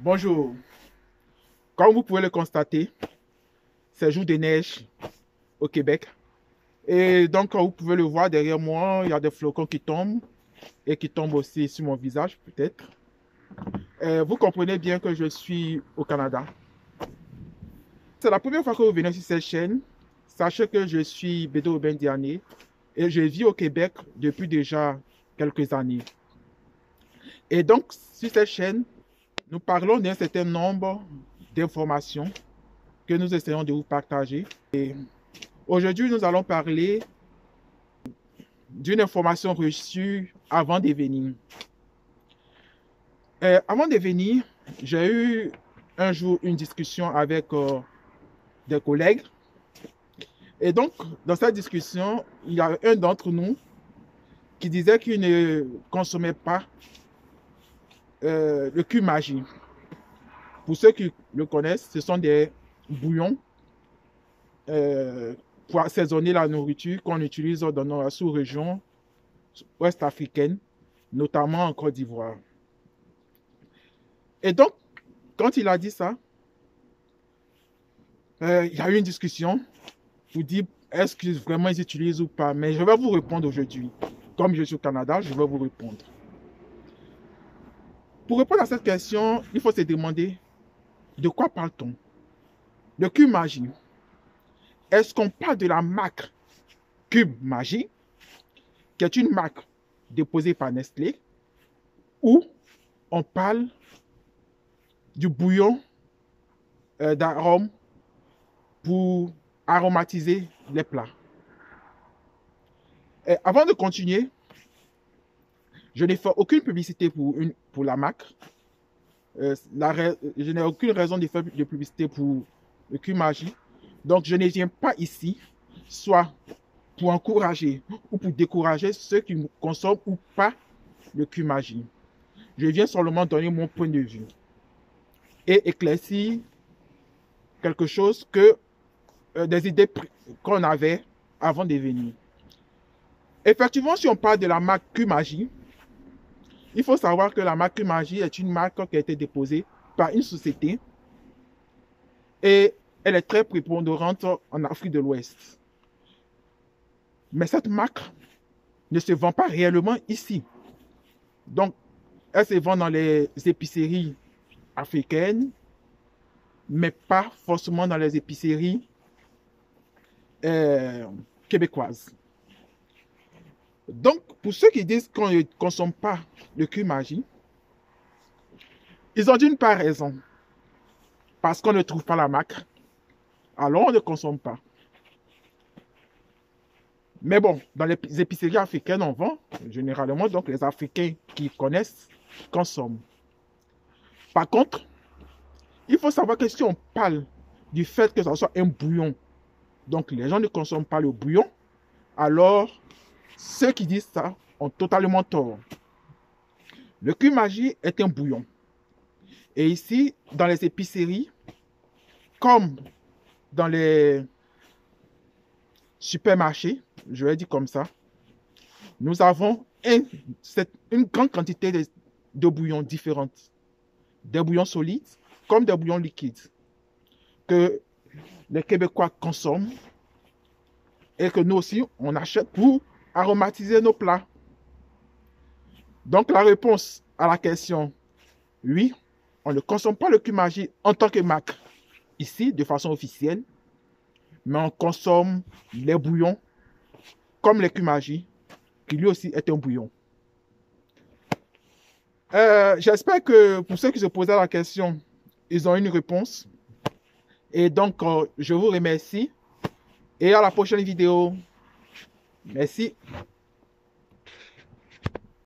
Bonjour. Comme vous pouvez le constater, c'est jour de neige au Québec. Et donc, comme vous pouvez le voir derrière moi, il y a des flocons qui tombent et qui tombent aussi sur mon visage, peut-être. Vous comprenez bien que je suis au Canada. C'est la première fois que vous venez sur cette chaîne. Sachez que je suis Bédo Aubin Diané et je vis au Québec depuis déjà quelques années. Et donc, sur cette chaîne, nous parlons d'un certain nombre d'informations que nous essayons de vous partager. Et aujourd'hui, nous allons parler d'une information reçue avant de venir. Avant de venir, j'ai eu un jour une discussion avec des collègues. Et donc, dans cette discussion, il y a un d'entre nous qui disait qu'il ne consommait pas le Cumagy. Pour ceux qui le connaissent, ce sont des bouillons pour assaisonner la nourriture qu'on utilise dans nos sous-régions ouest africaines, notamment en Côte d'Ivoire. Et donc, quand il a dit ça, il y a eu une discussion pour dire est-ce que vraiment ils utilisent ou pas. Mais je vais vous répondre aujourd'hui. Comme je suis au Canada, je vais vous répondre. Pour répondre à cette question, il faut se demander de quoi parle-t-on? Le Cumagy. Est-ce qu'on parle de la marque Cumagy, qui est une marque déposée par Nestlé, ou on parle du bouillon d'arôme pour aromatiser les plats? Et avant de continuer, je n'ai fait aucune publicité pour la marque. Je n'ai aucune raison de faire de publicité pour le Cumagy. Donc, je ne viens pas ici, soit pour encourager ou pour décourager ceux qui ne consomment ou pas le Cumagy. Je viens seulement donner mon point de vue et éclaircir quelque chose que des idées qu'on avait avant de venir. Effectivement, si on parle de la marque Cumagy, il faut savoir que la marque Cumagy est une marque qui a été déposée par une société et elle est très prépondérante en Afrique de l'Ouest. Mais cette marque ne se vend pas réellement ici. Donc, elle se vend dans les épiceries africaines, mais pas forcément dans les épiceries québécoises. Donc, pour ceux qui disent qu'on ne consomme pas le Cumagy, ils ont d'une part raison. Parce qu'on ne trouve pas la marque, alors on ne consomme pas. Mais bon, dans les épiceries africaines, on vend. Généralement, donc les Africains qui connaissent consomment. Par contre, il faut savoir que si on parle du fait que ça soit un bouillon, donc les gens ne consomment pas le bouillon, alors ceux qui disent ça ont totalement tort. Le Cumagy est un bouillon. Et ici, dans les épiceries, comme dans les supermarchés, je vais dire comme ça, nous avons une grande quantité de bouillons différentes. Des bouillons solides comme des bouillons liquides que les Québécois consomment et que nous aussi, on achète pour aromatiser nos plats. Donc, la réponse à la question, oui, on ne consomme pas le Cumagy en tant que marque ici, de façon officielle, mais on consomme les bouillons comme le Cumagy, qui lui aussi est un bouillon. J'espère que pour ceux qui se posaient la question, ils ont une réponse. Et donc, je vous remercie. Et à la prochaine vidéo. Merci.